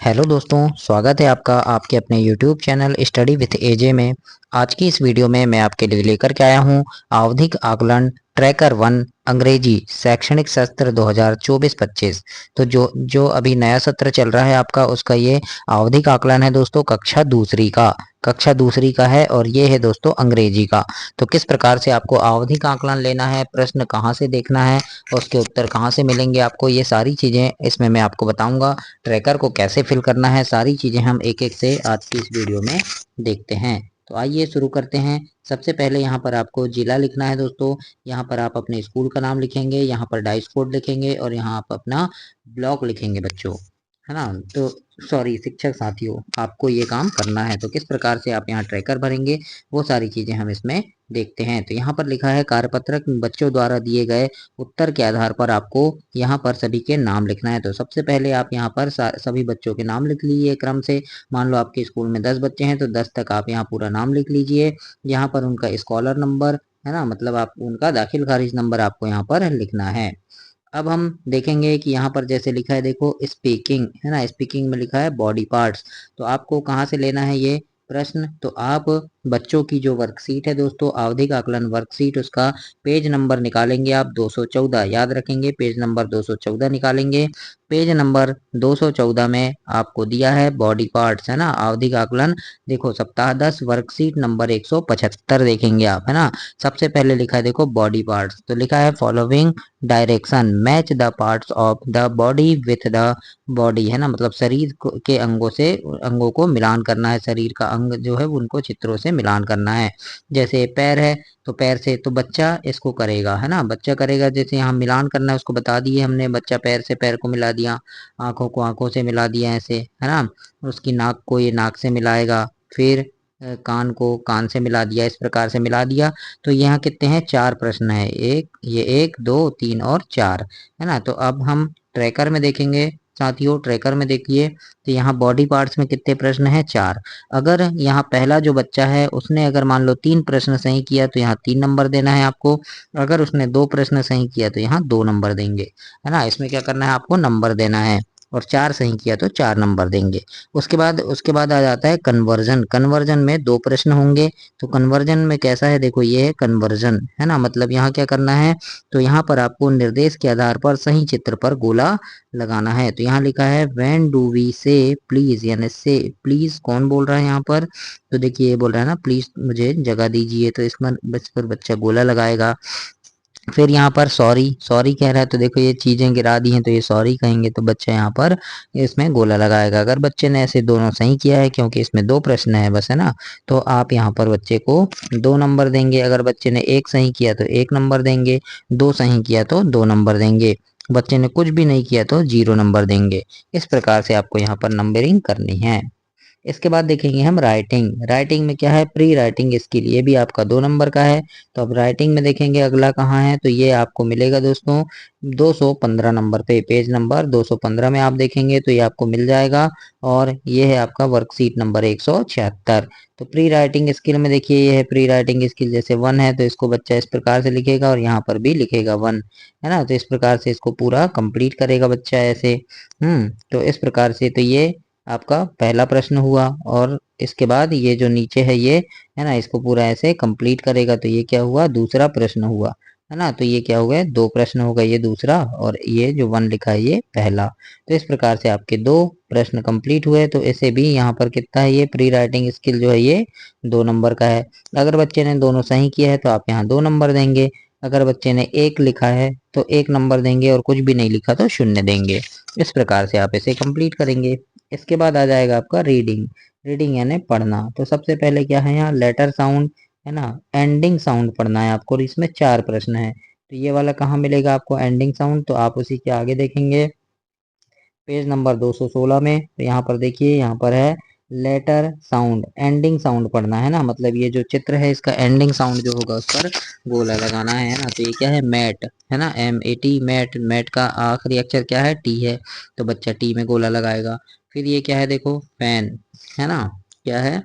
Hello दोस्तों, स्वागत है आपका आपके अपने YouTube चैनल स्टडी विथ एजे में। आज की इस वीडियो में मैं आपके लिए लेकर के आया हूं आवधिक आकलन ट्रैकर 1 अंग्रेजी शैक्षणिक सत्र 2024-25। तो जो अभी नया सत्र चल रहा है आपका, उसका ये आवधिक आकलन है दोस्तों, कक्षा दूसरी का है और ये है दोस्तों अंग्रेजी का। तो किस प्रकार से आपको आवधिक आकलन लेना है, प्रश्न कहाँ से देखना है और उसके उत्तर कहाँ से मिलेंगे आपको, ये सारी चीज़ें इसमें मैं आपको बताऊंगा। ट्रैकर को कैसे फिल करना है, सारी चीज़ें हम एक एक से आज की इस वीडियो में देखते हैं। तो आइए शुरू करते हैं। सबसे पहले यहाँ पर आपको जिला लिखना है दोस्तों। यहाँ पर आप अपने स्कूल का नाम लिखेंगे, यहाँ पर डाइस कोड लिखेंगे और यहाँ आप अपना ब्लॉक लिखेंगे बच्चों, है ना। तो सॉरी शिक्षक साथियों, आपको ये काम करना है। तो किस प्रकार से आप यहाँ ट्रैकर भरेंगे, वो सारी चीज़ें हम इसमें देखते हैं। तो यहाँ पर लिखा है कार्यपत्रक बच्चों द्वारा दिए गए उत्तर के आधार पर आपको यहाँ पर सभी के नाम लिखना है। तो सबसे पहले आप यहाँ पर सभी बच्चों के नाम लिख लीजिए क्रम से। मान लो आपके स्कूल में 10 बच्चे हैं तो 10 तक आप यहाँ पूरा नाम लिख लीजिए। यहाँ पर उनका स्कॉलर नंबर, है ना, मतलब आप उनका दाखिल खारिज नंबर आपको यहाँ पर लिखना है। अब हम देखेंगे कि यहाँ पर जैसे लिखा है, देखो स्पीकिंग, है ना, स्पीकिंग में लिखा है बॉडी पार्ट्स। तो आपको कहाँ से लेना है ये प्रश्न, तो आप बच्चों की जो वर्कशीट है दोस्तों, आवधिक आकलन वर्कशीट, उसका पेज नंबर निकालेंगे आप 214, याद रखेंगे पेज नंबर 214 निकालेंगे। पेज नंबर 214 में आपको दिया है बॉडी पार्ट्स, है ना, आवधिक आकलन। देखो सप्ताह 10 वर्कशीट नंबर 175 देखेंगे आप, है ना। सबसे पहले लिखा है देखो बॉडी पार्ट्स, तो लिखा है following direction match the parts of the body with the body, है ना, मतलब शरीर के अंगों को मिलान करना है। शरीर का अंग जो है उनको चित्रों से मिलान करना है। जैसे पैर है तो पैर से तो बच्चा इसको करेगा, है ना, बच्चा करेगा। जैसे यहाँ मिलान करना है उसको बता दिए हमने, बच्चा पैर से पैर को मिला दिया, आंखों को आंखों से मिला दिया ऐसे, है ना। उसकी नाक को ये नाक से मिलाएगा, फिर कान को कान से मिला दिया, इस प्रकार से मिला दिया। तो यहाँ कितने हैं, 4 प्रश्न है, एक ये 1 2 3 और 4, है ना। तो अब हम ट्रैकर में देखेंगे साथियों, ट्रैकर में देखिए तो यहाँ बॉडी पार्ट्स में कितने प्रश्न हैं, 4। अगर यहाँ पहला जो बच्चा है उसने अगर मान लो 3 प्रश्न सही किया तो यहाँ 3 नंबर देना है आपको। अगर उसने 2 प्रश्न सही किया तो यहाँ 2 नंबर देंगे, है ना। इसमें क्या करना है, आपको नंबर देना है। और 4 सही किया तो 4 नंबर देंगे। उसके बाद आ जाता है कन्वर्जन। कन्वर्जन में 2 प्रश्न होंगे। तो कन्वर्जन में कैसा है, देखो ये है कन्वर्जन, है ना, मतलब यहाँ क्या करना है, तो यहाँ पर आपको निर्देश के आधार पर सही चित्र पर गोला लगाना है। तो यहाँ लिखा है व्हेन डू वी से प्लीज, यानी से प्लीज कौन बोल रहा है यहाँ पर, तो देखिए ये बोल रहा है ना प्लीज मुझे जगह दीजिए, तो इसमें इस पर बच्चा गोला लगाएगा। फिर यहाँ पर सॉरी, सॉरी कह रहा है तो देखो ये चीजें गिरा दी हैं तो ये सॉरी कहेंगे, तो बच्चा यहाँ पर इसमें गोला लगाएगा। अगर बच्चे ने ऐसे दोनों सही किया है, क्योंकि इसमें 2 प्रश्न है बस, है ना, तो आप यहाँ पर बच्चे को 2 नंबर देंगे। अगर बच्चे ने 1 सही किया तो 1 नंबर देंगे, 2 सही किया तो 2 नंबर देंगे, बच्चे ने कुछ भी नहीं किया तो 0 नंबर देंगे। इस प्रकार से आपको यहाँ पर नंबरिंग करनी है। इसके बाद देखेंगे हम राइटिंग। राइटिंग में क्या है, प्री राइटिंग स्किल, ये भी आपका 2 नंबर का है। तो अब राइटिंग में देखेंगे अगला कहाँ है, तो ये आपको मिलेगा दोस्तों 215 नंबर पे, पेज नंबर 215 में आप देखेंगे तो ये आपको मिल जाएगा। और ये है आपका वर्कशीट नंबर 176। तो प्री राइटिंग स्किल में देखिए ये है प्री राइटिंग स्किल, जैसे 1 है तो इसको बच्चा इस प्रकार से लिखेगा और यहाँ पर भी लिखेगा 1, है ना। तो इस प्रकार से इसको पूरा कंप्लीट करेगा बच्चा ऐसे। तो इस प्रकार से तो ये आपका पहला प्रश्न हुआ। और इसके बाद ये जो नीचे है ये, है ना, इसको पूरा ऐसे कंप्लीट करेगा तो ये क्या हुआ, दूसरा प्रश्न हुआ, है ना। तो ये क्या हो गया, 2 प्रश्न हो गए, ये दूसरा और ये जो 1 लिखा है ये पहला। तो इस प्रकार से आपके 2 प्रश्न कंप्लीट हुए। तो ऐसे भी यहाँ पर कितना है, ये प्री राइटिंग स्किल जो है ये 2 नंबर का है। अगर बच्चे ने दोनों सही किया है तो आप यहाँ 2 नंबर देंगे। अगर बच्चे ने 1 लिखा है तो 1 नंबर देंगे और कुछ भी नहीं लिखा तो 0 देंगे। इस प्रकार से आप इसे कंप्लीट करेंगे। इसके बाद आ जाएगा आपका रीडिंग। रीडिंग यानी पढ़ना। तो सबसे पहले क्या है, यहाँ लेटर साउंड, है ना, एंडिंग साउंड पढ़ना है आपको। और इसमें 4 प्रश्न है। तो ये वाला कहाँ मिलेगा आपको एंडिंग साउंड, तो आप उसी के आगे देखेंगे पेज नंबर 216 में। तो यहाँ पर देखिए, यहाँ पर है लेटर साउंड, एंडिंग साउंड पढ़ना है ना, मतलब ये जो चित्र है इसका एंडिंग साउंड जो होगा उस पर गोला लगाना है ना। तो ये क्या है, मैट, है ना, MAT, मैट। मैट का आखिरी अक्षर क्या है, T है, तो बच्चा T में गोला लगाएगा। फिर ये क्या है, देखो फैन, है ना, क्या है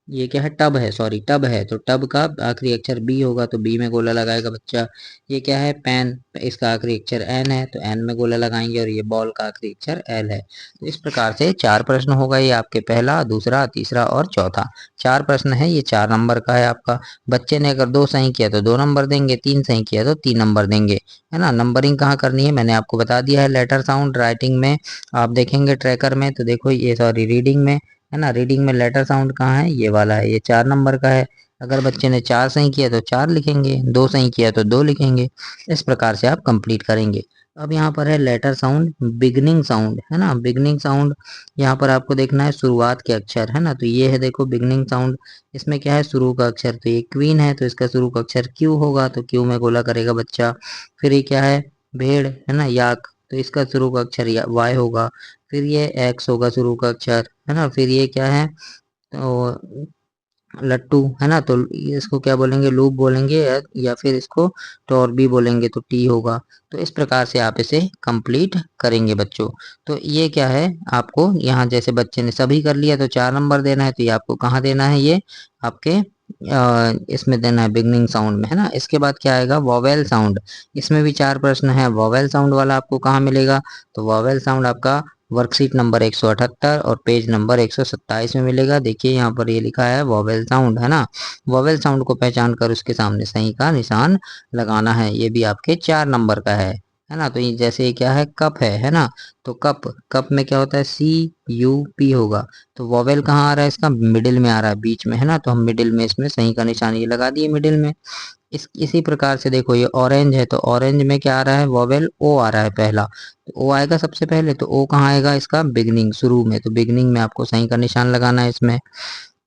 ये क्या है, टब है, सॉरी टब है, तो टब का आखिरी अक्षर बी होगा तो बी में गोला लगाएगा बच्चा। ये क्या है, पेन, इसका आखिरी अक्षर एन है तो एन में गोला लगाएंगे, और ये बॉल का आखिरी अक्षर एल है। तो इस प्रकार से 4 प्रश्न होगा ये आपके, पहला, दूसरा, तीसरा और चौथा। 4 प्रश्न है ये, 4 नंबर का है आपका। बच्चे ने अगर 2 सही किया तो 2 नंबर देंगे, 3 सही किया तो 3 नंबर देंगे, है ना। नंबरिंग कहाँ करनी है मैंने आपको बता दिया है। लेटर साउंड राइटिंग में आप देखेंगे ट्रैकर में, तो देखो ये, सॉरी रीडिंग में, है ना, रीडिंग में लेटर साउंड कहाँ है, ये वाला है, ये 4 नंबर का है। अगर बच्चे ने 4 सही किया तो 4 लिखेंगे, 2 सही किया तो 2 लिखेंगे। इस प्रकार से आप कंप्लीट करेंगे। अब यहाँ पर है लेटर साउंड बिगनिंग साउंड, है ना, बिगनिंग साउंड। यहाँ पर आपको देखना है शुरुआत के अक्षर, है ना, तो ये है देखो बिगनिंग साउंड। इसमें क्या है, शुरू का अक्षर, तो ये क्वीन है तो इसका शुरू का अक्षर क्यू होगा, तो क्यू में गोला करेगा बच्चा। फिर ये क्या है, भेड़, है ना, याक, तो इसका शुरू का अक्षर वाई होगा। फिर ये एक्स होगा शुरू का अक्षर, है ना। फिर ये क्या है, तो लट्टू, है ना, तो इसको क्या बोलेंगे, लूप बोलेंगे, या फिर इसको टॉर्बी बोलेंगे, तो टी होगा। तो इस प्रकार से आप इसे कंप्लीट करेंगे बच्चों। तो ये क्या है, आपको यहाँ जैसे बच्चे ने सभी कर लिया तो 4 नंबर देना है, तो ये आपको कहाँ देना है, ये आपके इसमें देना है बिगनिंग साउंड में, है ना। इसके बाद क्या आएगा, वॉवेल साउंड। इसमें भी 4 प्रश्न है। वॉवेल साउंड वाला आपको कहाँ मिलेगा, तो वॉवेल साउंड आपका वर्कशीट नंबर 178 और पेज नंबर 127 में मिलेगा। देखिए यहाँ पर ये लिखा है वॉवेल साउंड, है ना। वॉवेल साउंड को पहचान कर उसके सामने सही का निशान लगाना है। ये भी आपके 4 नंबर का है ना। तो ये जैसे ये क्या है, कप है ना, तो कप, कप में क्या होता है, CUP होगा। तो वॉवेल कहाँ आ रहा है, इसका मिडिल में आ रहा है, बीच में, है ना, तो हम मिडिल में इसमें सही का निशान ये लगा दिए मिडिल में। इसी प्रकार से देखो ये ऑरेंज है, तो ऑरेंज में क्या आ रहा है, वॉवेल ओ आ रहा है पहला, तो ओ आएगा सबसे पहले, तो ओ कहाँ आएगा, इसका बिगनिंग, शुरू में, तो बिगनिंग में आपको सही का निशान लगाना है इसमें।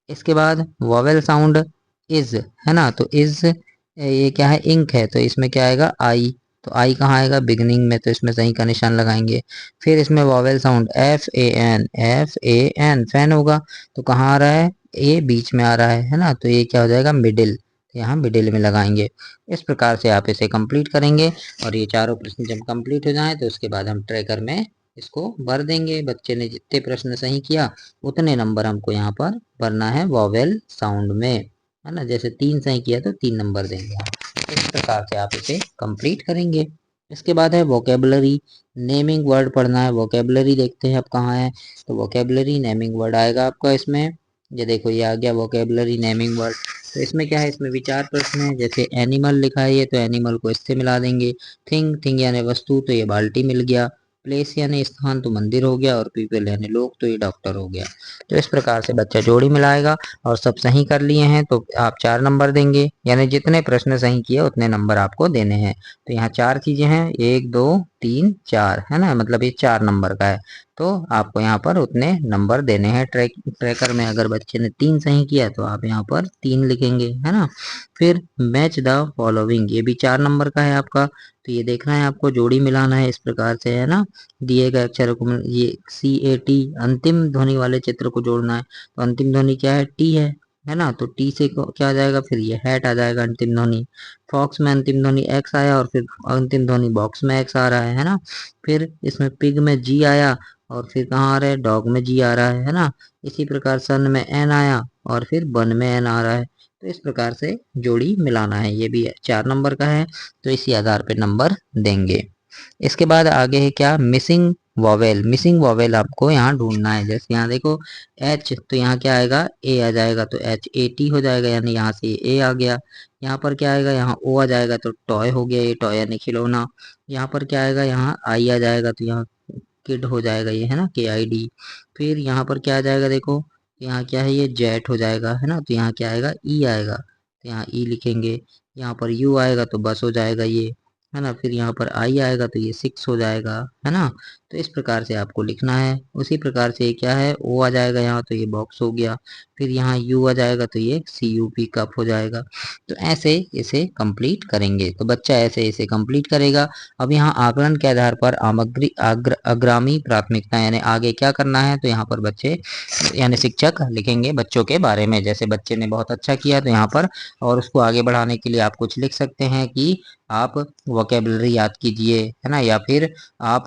इसके बाद वॉवेल साउंड इज, है ना, तो इज ये क्या है, इंक है, तो इसमें क्या आएगा, आई, तो आई कहाँ आएगा, बिगनिंग में, तो इसमें सही का निशान लगाएंगे। फिर इसमें vowel sound FAN, FAN fan होगा, तो कहाँ आ रहा है, ए बीच में आ रहा है ना, तो ये क्या हो जाएगा, मिडिल, यहाँ मिडिल में लगाएंगे। इस प्रकार से आप इसे कंप्लीट करेंगे, और ये चारों प्रश्न जब कंप्लीट हो जाएं तो उसके बाद हम ट्रैकर में इसको भर देंगे। बच्चे ने जितने प्रश्न सही किया उतने नंबर हमको यहाँ पर भरना है वॉवेल साउंड में, है ना। जैसे 3 सही किया तो 3 नंबर देंगे हम। इस प्रकार से आप इसे कंप्लीट करेंगे। इसके बाद है वोकेबलरी, नेमिंग वर्ड पढ़ना है। वोकेबलरी देखते हैं अब कहाँ है, तो वोकेबलरी नेमिंग वर्ड आएगा आपका इसमें। ये देखो ये आ गया वोकेबलरी नेमिंग वर्ड। तो इसमें क्या है, इसमें विचार प्रश्न है। जैसे एनिमल लिखा है ये, तो एनिमल को इससे मिला देंगे। थिंग, थिंग यानी वस्तु, तो ये बाल्टी मिल गया। प्लेस यानी स्थान, तो मंदिर हो गया। और पीपल यानी लोग, तो ये डॉक्टर हो गया। तो इस प्रकार से बच्चा जोड़ी मिलाएगा, और सब सही कर लिए हैं तो आप 4 नंबर देंगे, यानी जितने प्रश्न सही किए उतने नंबर आपको देने हैं। तो यहाँ 4 चीजें हैं, 1 2 3 4, है ना, मतलब ये 4 नंबर का है, तो आपको यहाँ पर उतने नंबर देने हैं। ट्रैकर में अगर बच्चे ने 3 सही किया तो आप यहाँ पर 3 लिखेंगे, है ना। फिर मैच द फॉलोइंग, ये भी 4 नंबर का है आपका। तो ये देखना है आपको, जोड़ी मिलाना है इस प्रकार से, है ना। दिए गए अक्षरों को ये CAT, अंतिम ध्वनि वाले चित्र को जोड़ना है। तो अंतिम ध्वनि क्या है, टी है ना, तो टी से क्या आ जाएगा, फिर ये हैट आ जाएगा अंतिम ध्वनि। फॉक्स में अंतिम ध्वनि एक्स आया, और फिर अंतिम ध्वनि बॉक्स में एक्स आ रहा है ना। फिर इसमें पिग में जी आया, और फिर कहाँ आ रहा है, डॉग में जी आ रहा है ना। इसी प्रकार सन में एन आया, और फिर बन में एन आ रहा है। तो इस प्रकार से जोड़ी मिलाना है। ये भी 4 नंबर का है, तो इसी आधार पे नंबर देंगे। इसके बाद आगे है क्या, मिसिंग वॉवेल। मिसिंग वॉवेल आपको यहाँ ढूंढना है। जैसे यहाँ देखो एच, तो यहाँ क्या आएगा, ए आ जाएगा, तो HAT हो जाएगा, यानी यहाँ से ए आ गया। यहाँ पर क्या आएगा, यहाँ ओ आ जाएगा, तो टॉय हो गया, ये टॉय यानी खिलौना। यहाँ पर क्या आएगा, यहाँ आई आ जाएगा, तो यहाँ किड हो जाएगा ये, है ना, KID। फिर यहाँ पर क्या आ जाएगा, देखो यहाँ क्या है, ये जेट हो जाएगा, है ना, तो यहाँ क्या आएगा, ई आएगा, तो यहाँ ई लिखेंगे। यहाँ पर यू आएगा तो बस हो जाएगा ये, है ना। फिर यहाँ पर आई आएगा तो ये 6 हो जाएगा, है ना। तो इस प्रकार से आपको लिखना है। उसी प्रकार से क्या है, ओ आ जाएगा यहाँ, तो ये बॉक्स हो गया। फिर यहाँ यू आ जाएगा, तो ये CUP कप हो जाएगा। तो ऐसे इसे कंप्लीट करेंगे, तो बच्चा ऐसे इसे कंप्लीट करेगा। अब यहाँ आकलन के आधार पर अग्रामी प्राथमिकता, यानी आगे क्या करना है, तो यहाँ पर बच्चे यानी शिक्षक लिखेंगे बच्चों के बारे में। जैसे बच्चे ने बहुत अच्छा किया तो यहाँ पर, और उसको आगे बढ़ाने के लिए आप कुछ लिख सकते हैं कि आप वोकेबलरी याद कीजिए, है ना, या फिर आप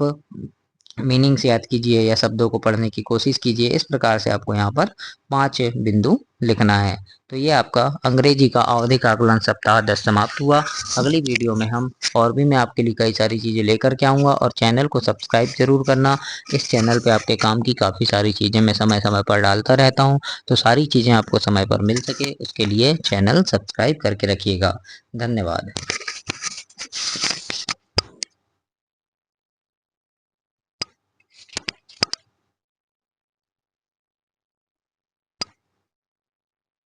मीनिंग्स याद कीजिए या शब्दों को पढ़ने की कोशिश कीजिए। इस प्रकार से आपको यहाँ पर 5 बिंदु लिखना है। तो ये आपका अंग्रेजी का आवधिक आकलन सप्ताह 10 समाप्त हुआ। अगली वीडियो में हम और भी मैं आपके लिए कई सारी चीज़ें लेकर के आऊँगा, और चैनल को सब्सक्राइब जरूर करना। इस चैनल पे आपके काम की काफ़ी सारी चीज़ें मैं समय समय पर डालता रहता हूँ, तो सारी चीज़ें आपको समय पर मिल सके उसके लिए चैनल सब्सक्राइब करके रखिएगा। धन्यवाद।